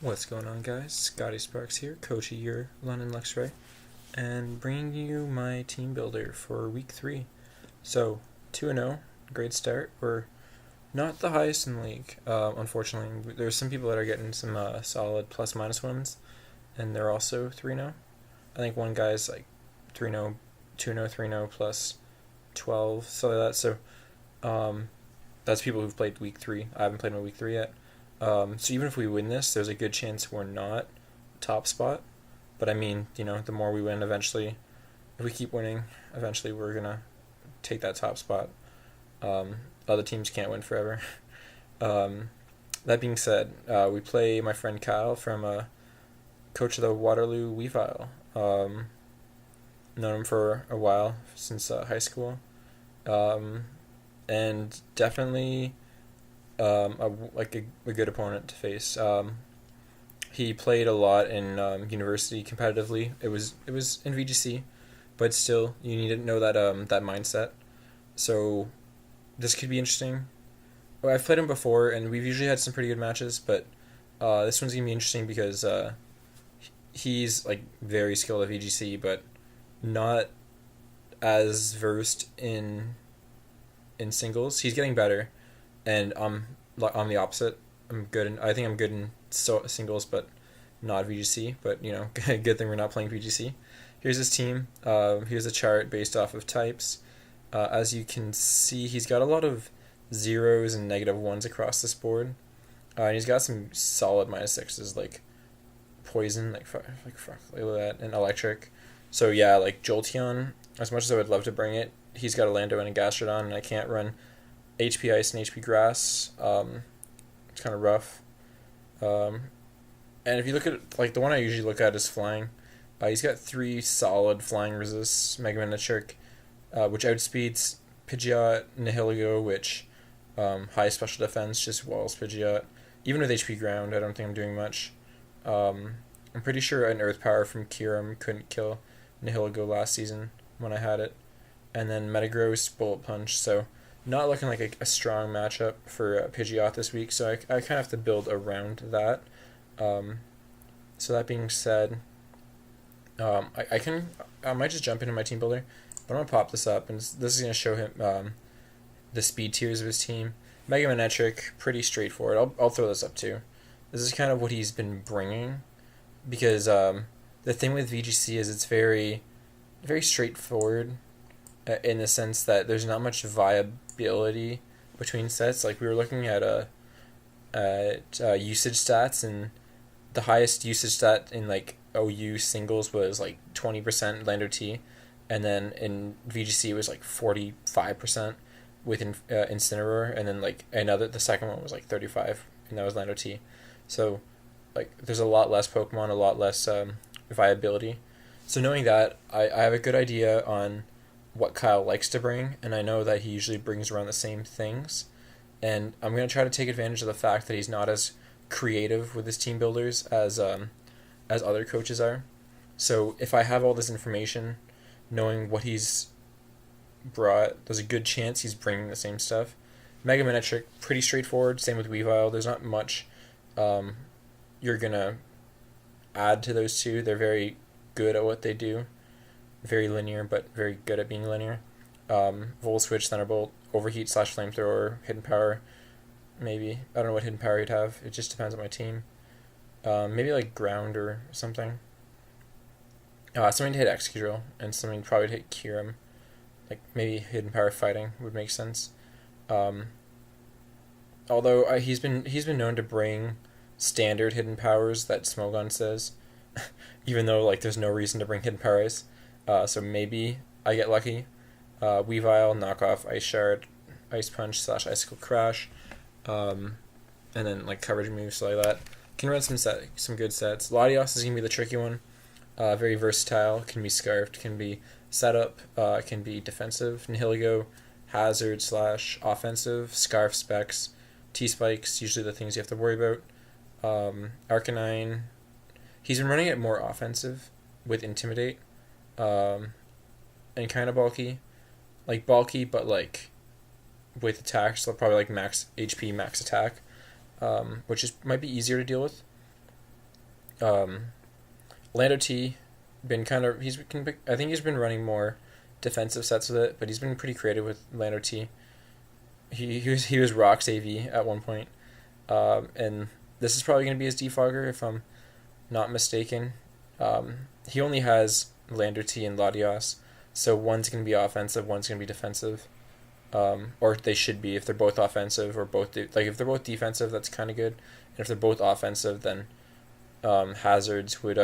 What's going on, guys? Scotty Sparks here, coach of your London Luxray, and bringing you my team builder for week 3. So, 2-0, great start. We're not the highest in the league, unfortunately. There's some people that are getting some solid plus-minus wins, and they're also 3-0. I think one guy's like 3-0, 2-0, 3-0 plus 12, so like that. So, that's people who've played week 3. I haven't played my week 3 yet. So even if we win this, there's a good chance we're not top spot. But I mean, the more we win, eventually, if we keep winning, eventually we're gonna take that top spot. Other teams can't win forever. That being said, we play my friend Kyle from coach of the Waterloo Weavile. Known him for a while, since high school. And definitely a good opponent to face. He played a lot in university competitively. It was in VGC, but still you need to know that that mindset. So this could be interesting. I've played him before, and we've usually had some pretty good matches, but this one's gonna be interesting because he's like very skilled at VGC, but not as versed in singles. He's getting better, and I'm the opposite. I think I'm good in singles, but not VGC. But good thing we're not playing VGC. Here's his team. Here's a chart based off of types. As you can see, he's got a lot of zeros and -1s across this board. And he's got some solid -6s like poison, like that, and electric. So yeah, like Jolteon. As much as I would love to bring it, he's got a Lando and a Gastrodon, and I can't run HP Ice and HP Grass. It's kind of rough. And if you look at like the one I usually look at is Flying. He's got 3 solid Flying resists: Mega Minichirk, which outspeeds Pidgeot, Nihilego, which high special defense, just walls Pidgeot. Even with HP Ground, I don't think I'm doing much. I'm pretty sure an Earth Power from Kyurem couldn't kill Nihilego last season when I had it. And then Metagross, Bullet Punch, so not looking like a strong matchup for Pidgeot this week, so I kind of have to build around that. So that being said, I might just jump into my team builder, but I'm going to pop this up, and this is going to show him the speed tiers of his team. Mega Manectric, pretty straightforward. I'll throw this up too. This is kind of what he's been bringing, because the thing with VGC is it's very, very straightforward, in the sense that there's not much viability between sets. Like we were looking at usage stats, and the highest usage stat in like OU singles was like 20% Lando T, and then in VGC it was like 45% with Incineroar, and then like the second one was like 35, and that was Lando T. So like there's a lot less Pokemon, a lot less viability. So knowing that, I have a good idea on what Kyle likes to bring, and I know that he usually brings around the same things, and I'm going to try to take advantage of the fact that he's not as creative with his team builders as other coaches are. So if I have all this information, knowing what he's brought, there's a good chance he's bringing the same stuff. Mega Manectric, pretty straightforward, same with Weavile. There's not much you're going to add to those two. They're very good at what they do. Very linear, but very good at being linear. Volt Switch, Thunderbolt, Overheat / Flamethrower, Hidden Power, maybe. I don't know what Hidden Power he'd have. It just depends on my team. Maybe like Ground or something. Something to hit Excadrill, and something probably to hit Kyurem. Like maybe Hidden Power Fighting would make sense. Although he's been known to bring standard Hidden Powers that Smogon says, even though like there's no reason to bring Hidden Powers. So maybe I get lucky. Weavile, Knockoff, Ice Shard, Ice Punch / Icicle Crash, and then like coverage moves like that. Can run some good sets. Latios is gonna be the tricky one. Very versatile. Can be scarfed. Can be setup. Can be defensive. Nihilego, hazard / offensive. Scarf specs, T-spikes. Usually the things you have to worry about. Arcanine. He's been running it more offensive with Intimidate. And kind of bulky, but like with attacks, so probably like max HP, max attack, which might be easier to deal with. Lando T been kind of I think he's been running more defensive sets with it, but he's been pretty creative with Lando T. He was Rox AV at one point, and this is probably going to be his defogger if I'm not mistaken. He only has Lander T and Latios, so one's going to be offensive, one's going to be defensive, or they should be if they're both offensive or if they're both defensive, that's kind of good, and if they're both offensive, then hazards would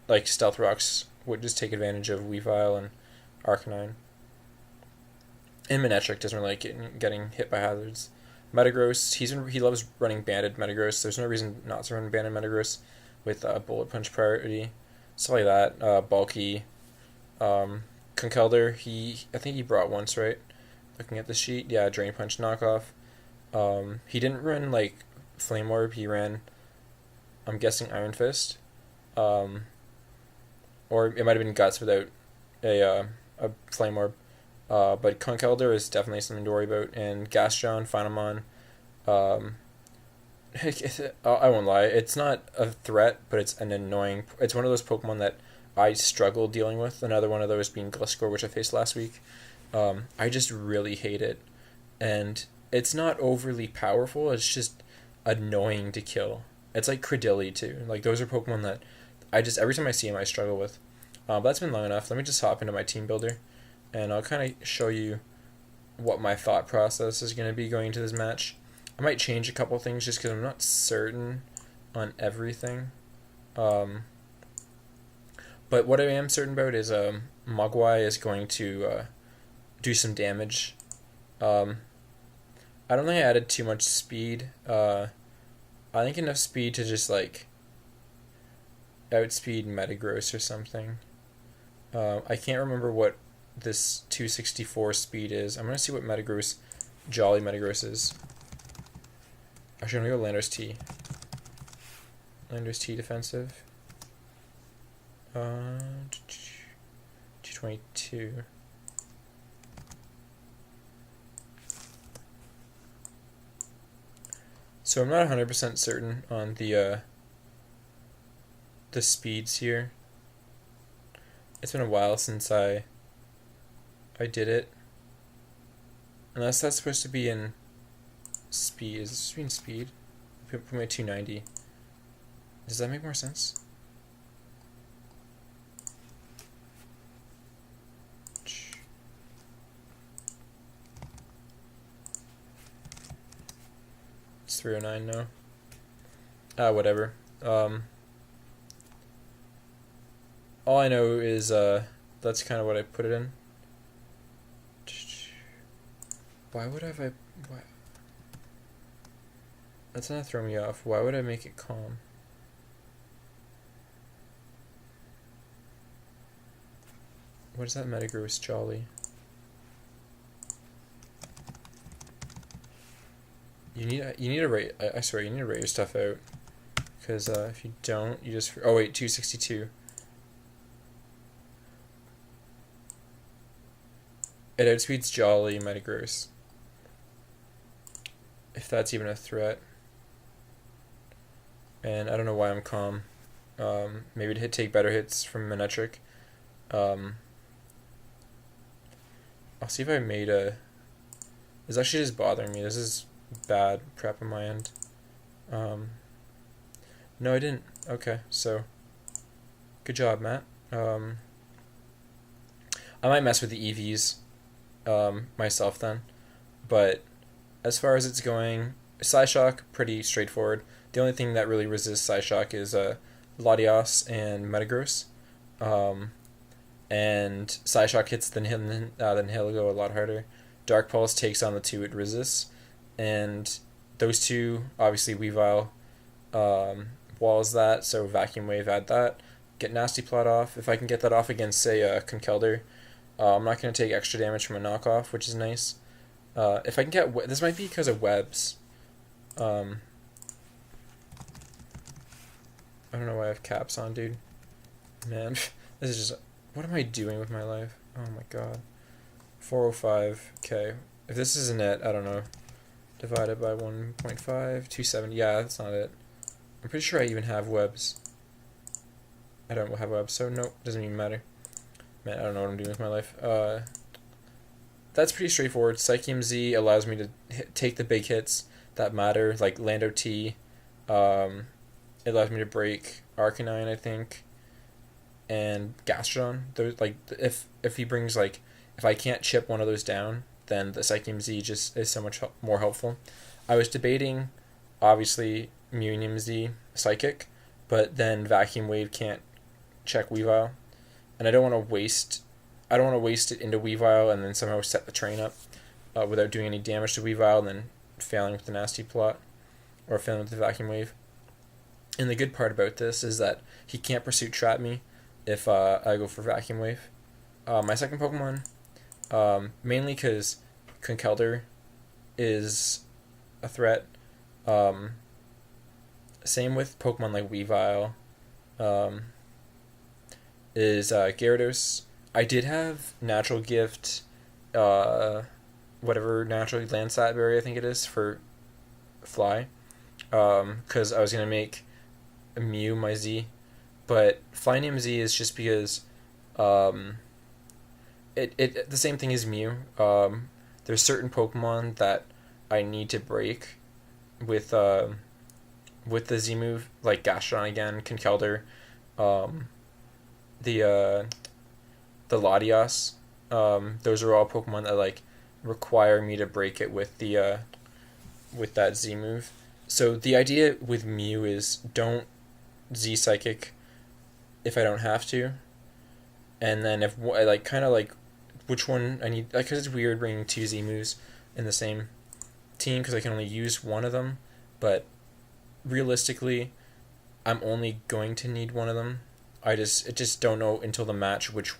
like Stealth Rocks would just take advantage of Weavile and Arcanine. And Manectric doesn't really like getting hit by hazards. Metagross, he loves running banded Metagross. There's no reason not to run banded Metagross with Bullet Punch priority. Stuff like that. Bulky. Conkeldurr, I think he brought once, right? Looking at the sheet. Yeah, Drain Punch knockoff. He didn't run like Flame Orb, he ran, I'm guessing, Iron Fist. Or it might have been Guts without a Flame Orb. But Conkeldurr is definitely something to worry about. And Gastron, Phantomon, I won't lie, it's not a threat, but it's an annoying. It's one of those Pokemon that I struggle dealing with. Another one of those being Gliscor, which I faced last week. I just really hate it. And it's not overly powerful, it's just annoying to kill. It's like Credilli too. Like, those are Pokemon that every time I see them, I struggle with. But that's been long enough. Let me just hop into my team builder, and I'll kind of show you what my thought process is going to be going into this match. I might change a couple things just because I'm not certain on everything. But what I am certain about is Mogwai is going to do some damage. I don't think I added too much speed. I think enough speed to just like outspeed Metagross or something. I can't remember what this 264 speed is. I'm going to see what Jolly Metagross is. Actually, I'm going to go Landorus T. Landorus T defensive. 222. So I'm not 100% certain on the speeds here. It's been a while since I did it. Unless that's supposed to be in speed. Is this supposed to be in speed? Put my 290. Does that make more sense? It's 309 now. Whatever. All I know is that's kind of what I put it in. Why would why? That's gonna throw me off. Why would I make it calm? What is that Metagross Jolly? You need to rate. I swear you need to rate your stuff out, because if you don't, you just. Oh wait, 262. It outspeeds Jolly Metagross. If that's even a threat. And I don't know why I'm calm. Maybe to take better hits from Manectric. I'll see if I made a. It's actually just bothering me. This is bad prep on my end. No, I didn't. Okay, so good job, Matt. I might mess with the EVs myself then, but as far as it's going, Psyshock, pretty straightforward. The only thing that really resists Psyshock is Latios and Metagross. And Psyshock hits the Nihilego a lot harder. Dark Pulse takes on the two it resists. And those two, obviously Weavile walls that, so Vacuum Wave, add that. Get Nasty Plot off. If I can get that off against, say, Conkeldurr, I'm not going to take extra damage from a knockoff, which is nice. If I can get... This might be because of webs. I don't know why I have caps on, dude. Man, this is just... What am I doing with my life? Oh my god. 405. Okay. If this isn't it, I don't know. Divided by 1.5. 270. Yeah, that's not it. I'm pretty sure I even have webs. I don't have a web, so nope, doesn't even matter. Man, I don't know what I'm doing with my life. That's pretty straightforward. Psychium Z allows me to take the big hits that matter, like Lando T. It allows me to break Arcanine, I think, and Gastrodon. Those, like, if he brings, like, if I can't chip one of those down, then the Psychium Z just is so much more helpful. I was debating, obviously, Munium Z Psychic, but then Vacuum Wave can't check Weavile, and I don't want to waste it into Weavile and then somehow set the train up without doing any damage to Weavile and then failing with the Nasty Plot or failing with the Vacuum Wave. And the good part about this is that he can't Pursuit Trap me if I go for Vacuum Wave. My second Pokemon, mainly because Conkeldurr is a threat. Same with Pokemon like Weavile. Is Gyarados. I did have Natural Gift, whatever Natural Landsat Berry I think it is for Fly, because I was gonna make Mew my Z, but Flyname Z is just because, it the same thing as Mew. There's certain Pokemon that I need to break with the Z move, like Gastrodon again, Conkeldurr, the Latias. Those are all Pokemon that like require me to break it with the with that Z move. So the idea with Mew is don't Z Psychic if I don't have to, and then if I like kind of like which one I need, like, because it's weird bringing two Z moves in the same team because I can only use one of them, but realistically I'm only going to need one of them. I just don't know until the match which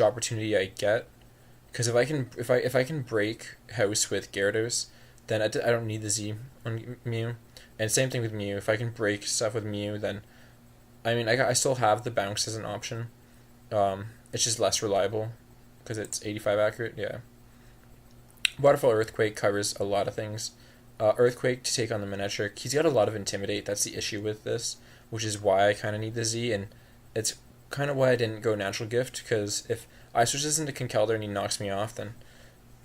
opportunity I get, because if I can break House with Gyarados, then I don't need the Z on Mew, and same thing with Mew. If I can break stuff with Mew, then I mean I still have the bounce as an option. It's just less reliable because it's 85 accurate. Yeah. Waterfall Earthquake covers a lot of things. Earthquake to take on the Manectric. He's got a lot of Intimidate. That's the issue with this, which is why I kind of need the Z, and it's kind of why I didn't go Natural Gift, because if I switch this into Conkeldurr and he knocks me off, then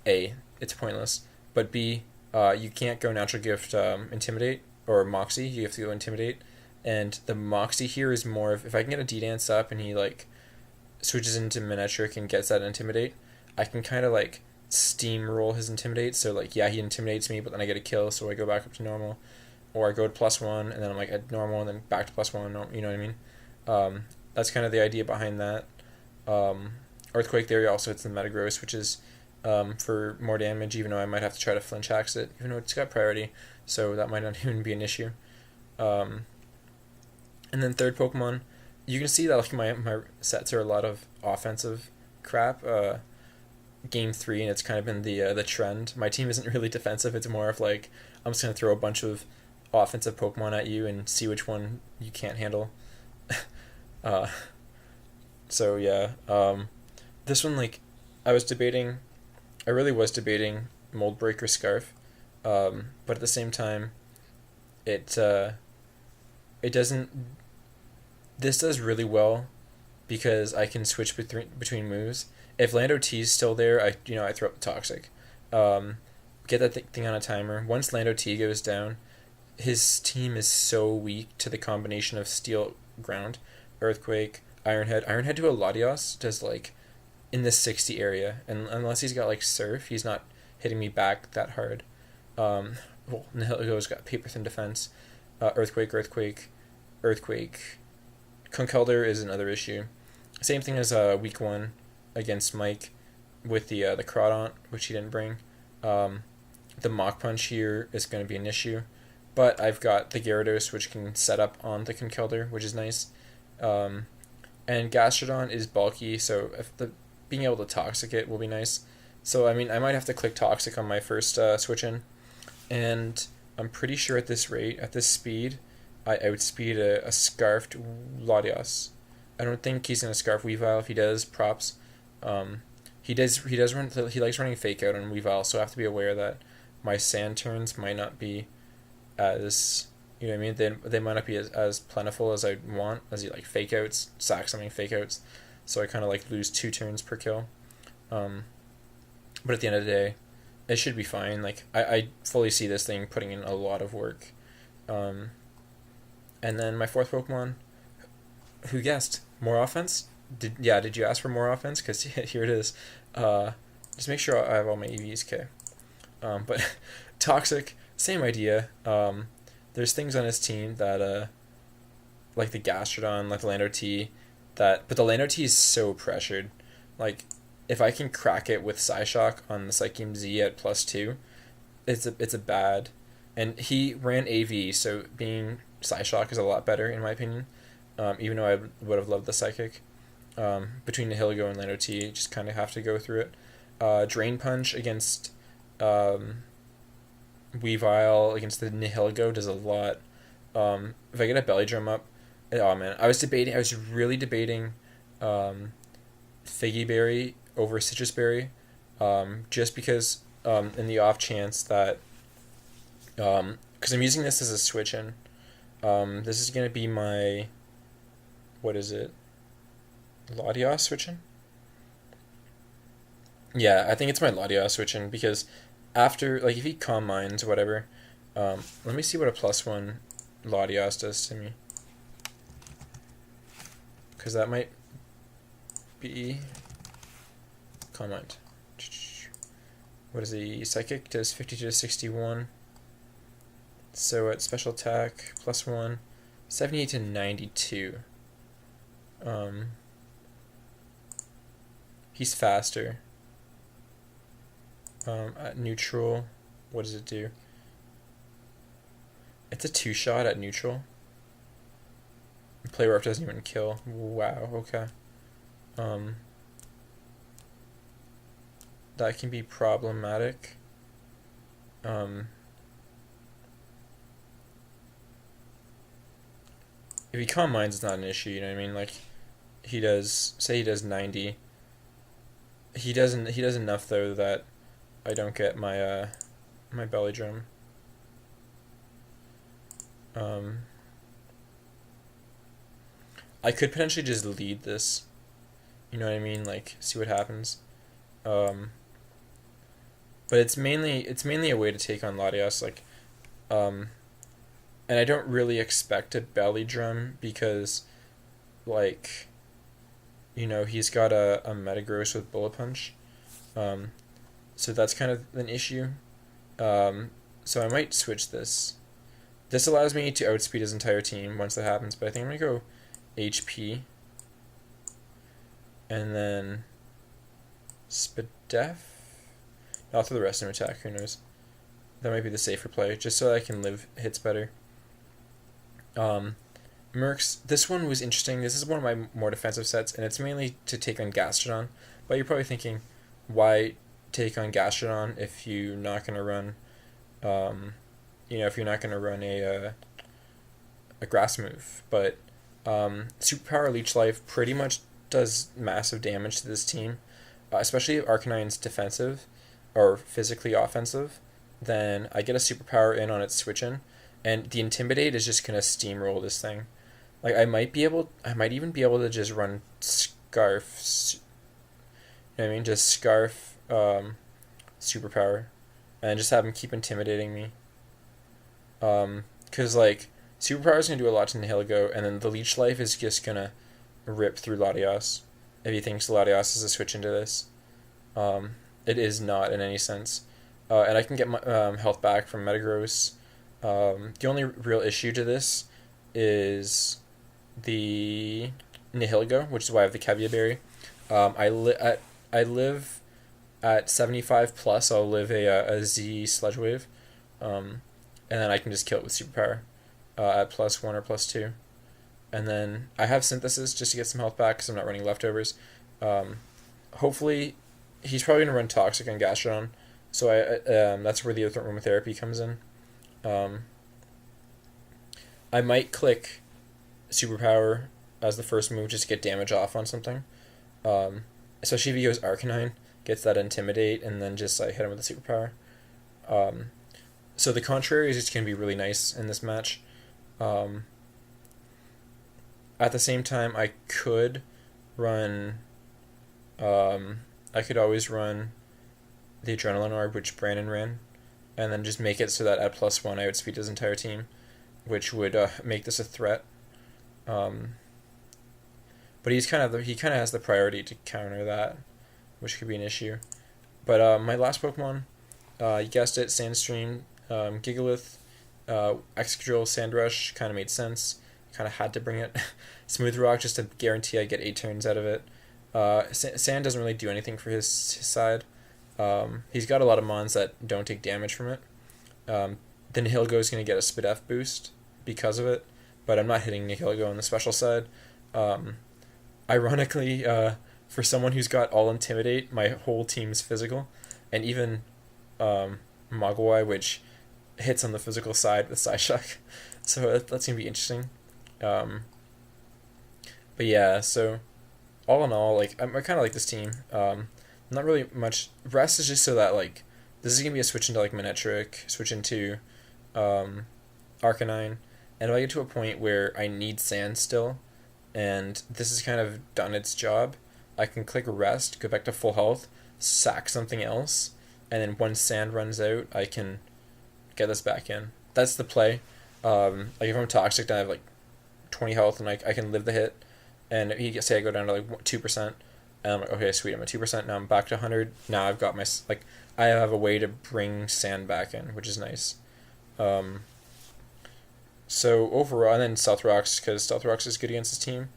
A, it's pointless, but B, you can't go Natural Gift Intimidate or Moxie. You have to go Intimidate, and the Moxie here is more of, if I can get a D-Dance up and he like switches into Manectric and gets that Intimidate, I can kind of like steamroll his Intimidate. So like, yeah, he intimidates me, but then I get a kill, so I go back up to normal, or I go to +1 and then I'm like at normal and then back to +1. You know what I mean? That's kind of the idea behind that. Earthquake there also hits the Metagross, which is for more damage, even though I might have to try to flinch axe it, even though it's got priority, so that might not even be an issue. And then third Pokemon, you can see that like my sets are a lot of offensive crap. Game 3, and it's kind of been the trend. My team isn't really defensive. It's more of like, I'm just gonna throw a bunch of offensive Pokemon at you and see which one you can't handle. So yeah, this one, like, I really was debating Mold Break or Scarf, but at the same time, it doesn't. This does really well because I can switch between moves. If Lando T is still there, I throw up the Toxic, get that thing on a timer. Once Lando T goes down, his team is so weak to the combination of Steel Ground, Earthquake, Ironhead. Ironhead to a Latios does like in the 60 area, and unless he's got like Surf, he's not hitting me back that hard. Nihilgo's got paper thin defense. Earthquake. Conkeldurr is another issue. Same thing as week 1 against Mike with the Crawdaunt, which he didn't bring. The Mach Punch here is going to be an issue, but I've got the Gyarados, which can set up on the Conkeldurr, which is nice. And Gastrodon is bulky, so if being able to Toxic it will be nice. So I mean, I might have to click Toxic on my first switch in, and I'm pretty sure at this rate, at this speed, I outspeed a Scarfed Latios. I don't think he's gonna Scarf Weavile. If he does, props. He likes running Fake Out on Weavile, so I have to be aware that my Sand turns might not be as You know what I mean? They might not be as plentiful as I want, as you like fake outs, sack something, fake outs. So I kind of like lose 2 turns per kill. But at the end of the day, it should be fine. Like I fully see this thing putting in a lot of work. And then my fourth Pokemon, who guessed? More offense? Did you ask for more offense? Because here it is. Just make sure I have all my EVs, okay. But Toxic, same idea. There's things on his team that, like the Gastrodon, like the Lando T, but the Lando T is so pressured. Like, if I can crack it with Psyshock on the Psycheum Z at +2, it's a bad. And he ran AV, so being Psyshock is a lot better in my opinion. Even though I would have loved the Psychic. Between Nihilego and Lando T, you just kind of have to go through it. Drain Punch against Weavile against the Nihilego does a lot. If I get a Belly Drum up, oh man, I was really debating Figgy Berry over Citrus Berry, just because in the off chance that, because I'm using this as a switch in, this is going to be my, what is it, Latios switch in? Yeah, I think it's my Latios switch in, because after, like, if he Calm Minds or whatever, let me see what a +1 Latios does to me. Because that might be Calm Mind. What is the Psychic? Does 52 to 61. So at special attack, +1, 78 to 92. He's faster. At neutral, what does it do? It's a 2-shot at neutral. Play rough doesn't even kill. Wow, okay. That can be problematic. If he Calm Minds, it's not an issue, you know what I mean? Like, he does 90. He does enough though that I don't get my my Belly Drum. I could potentially just lead this. You know what I mean? Like, see what happens. But it's mainly a way to take on Latios, like, and I don't really expect a Belly Drum because, like, you know, he's got a Metagross with Bullet Punch, so that's kind of an issue. So I might switch this. This allows me to outspeed his entire team once that happens, but I think I'm gonna go HP, and then Spadef. I'll throw the rest in attack, who knows. That might be the safer play, just so I can live hits better. Mercs, this one was interesting. This is one of my more defensive sets, and it's mainly to take on Gastrodon. But you're probably thinking, why take on Gastrodon if you're not going to run, if you're not going to run a grass move. But Superpower Leech Life pretty much does massive damage to this team, especially if Arcanine's defensive or physically offensive. Then I get a Superpower in on its switch in, and the Intimidate is just gonna steamroll this thing. Like, I might even be able to just run Scarf. You know what I mean? Just Scarf Superpower, and just have him keep intimidating me. Cause like Superpower is gonna do a lot to Nihilego, and then the Leech Life is just gonna rip through Latios if he thinks Latios is a switch into this. It is not in any sense. And I can get my health back from Metagross. The only real issue to this is the Nihilego, which is why I have the Kevia Berry. I live at 75 plus. I'll live a Z Sludge Wave, and then I can just kill it with Superpower at +1 or +2. And then I have Synthesis just to get some health back because I'm not running leftovers. Hopefully, he's probably going to run Toxic on Gastrodon, so that's where the Aromatherapy comes in. I might click Superpower as the first move just to get damage off on something. Especially if he goes Arcanine, gets that Intimidate, and then just hit him with a Superpower. So the contrary is just going to be really nice in this match. Um, at the same time, run. I could always run the Adrenaline Orb, which Brandon ran, and then just make it so that at +1 I outspeed his entire team, which would make this a threat. Um, but he kind of has the priority to counter that, which could be an issue. But my last Pokemon, you guessed it, Sandstream, Gigalith, Excadrill, Sandrush kind of made sense. Kind of had to bring it. Smooth Rock just to guarantee I get 8 turns out of it. Sand doesn't really do anything for his side. He's got a lot of mons that don't take damage from it. Then Nihilego is going to get a Speed F boost because of it, but I'm not hitting Nihilego on the special side. Ironically, for someone who's got all Intimidate, my whole team's physical, and even Mogwai, which hits on the physical side with Psyshock. So that's going to be interesting. But yeah, so all in all, like I kind of like this team. Not really much. Rest is just so that like this is gonna be a switch into like Manectric, switch into Arcanine, and if I get to a point where I need Sand still, and this has kind of done its job, I can click Rest, go back to full health, sack something else, and then once Sand runs out, I can get this back in. That's the play. Like if I'm Toxic, then I have like 20 health, and I can live the hit, and he say I go down to like 2%. And I'm like, okay, sweet, I'm at 2%, now I'm back to 100, now I've got my, like, I have a way to bring Sand back in, which is nice. So overall, and then Stealth Rocks, because Stealth Rocks is good against his team.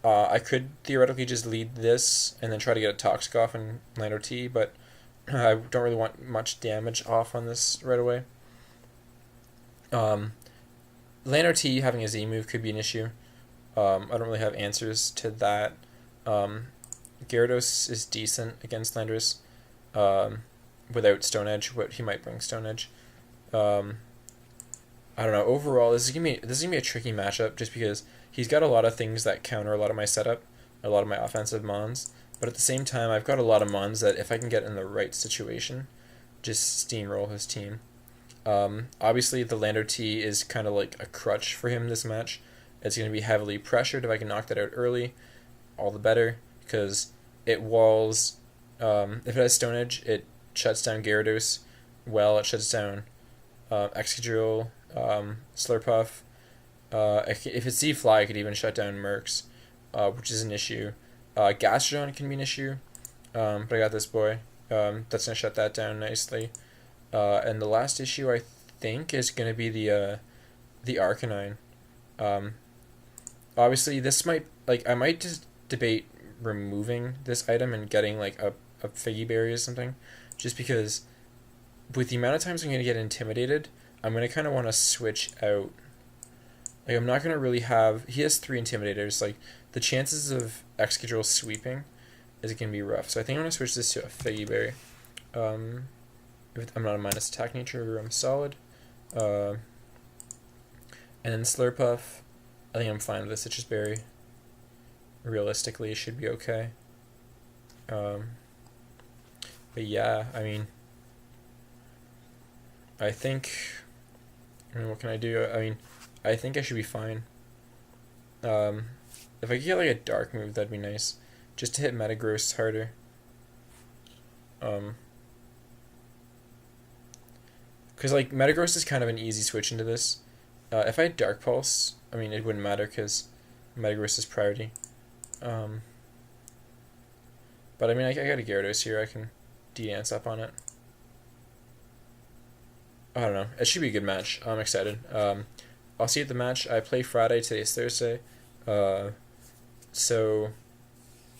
I could theoretically just lead this, and then try to get a Toxic off and land OT, but I don't really want much damage off on this right away. Land OT having a Z move could be an issue. I don't really have answers to that. Gyarados is decent against Landorus, without Stone Edge. What he might bring Stone Edge. I don't know. Overall, this is gonna be a tricky matchup just because he's got a lot of things that counter a lot of my setup, a lot of my offensive mons. But at the same time, I've got a lot of mons that if I can get in the right situation, just steamroll his team. Obviously, the Lando T is kind of like a crutch for him this match. It's going to be heavily pressured. If I can knock that out early, all the better, because it walls. If it has Stone Edge, it shuts down Gyarados. Well, it shuts down Excadrill, Slurpuff. If it's Z-Fly, it could even shut down Mercs, which is an issue. Gastrodon can be an issue, but I got this boy. That's going to shut that down nicely. And the last issue, I think, is going to be the Arcanine. Obviously, this might, like, I might just debate removing this item and getting, like, a Figgy Berry or something, just because with the amount of times I'm going to get intimidated, I'm going to kind of want to switch out. Like, I'm not going to really have... He has 3 Intimidators. Like, the chances of Excadrill sweeping is going to be rough. So I think I'm going to switch this to a Figgy Berry. If I'm not a minus attack nature, I'm solid. And then Slurpuff, I think I'm fine with the Citrus Berry. Realistically, it should be okay. But yeah, I mean, what can I do? I mean, I think I should be fine. If I could get like a dark move, that'd be nice. Just to hit Metagross harder. Because like Metagross is kind of an easy switch into this. If I had Dark Pulse, I mean, it wouldn't matter because Metagross is priority. But I mean, I got a Gyarados here. I can D-Dance up on it. I don't know. It should be a good match. I'm excited. I'll see you at the match. I play Friday. Today's Thursday. So,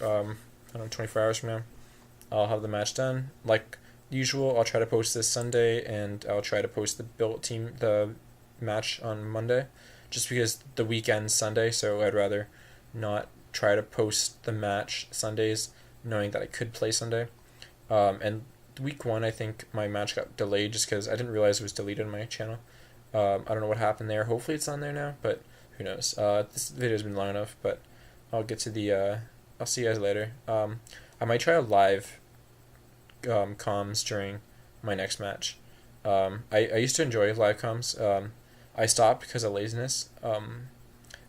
I don't know, 24 hours from now, I'll have the match done. Like usual, I'll try to post this Sunday, and I'll try to post the match on Monday, just because the weekend's Sunday, so I'd rather not try to post the match Sundays, knowing that I could play Sunday. And week 1, I think my match got delayed just because I didn't realize it was deleted on my channel. I don't know what happened there. Hopefully it's on there now, but who knows. This video's been long enough, but I'll get to the, I'll see you guys later. I might try a live comms during my next match. I used to enjoy live comms. I stopped because of laziness.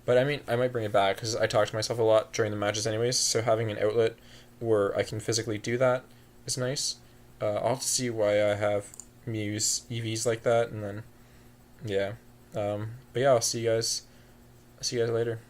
But I mean, I might bring it back because I talk to myself a lot during the matches, anyways. So having an outlet where I can physically do that is nice. I'll have to see why I have Muse EVs like that, and then yeah. But yeah, I'll see you guys. See you guys later.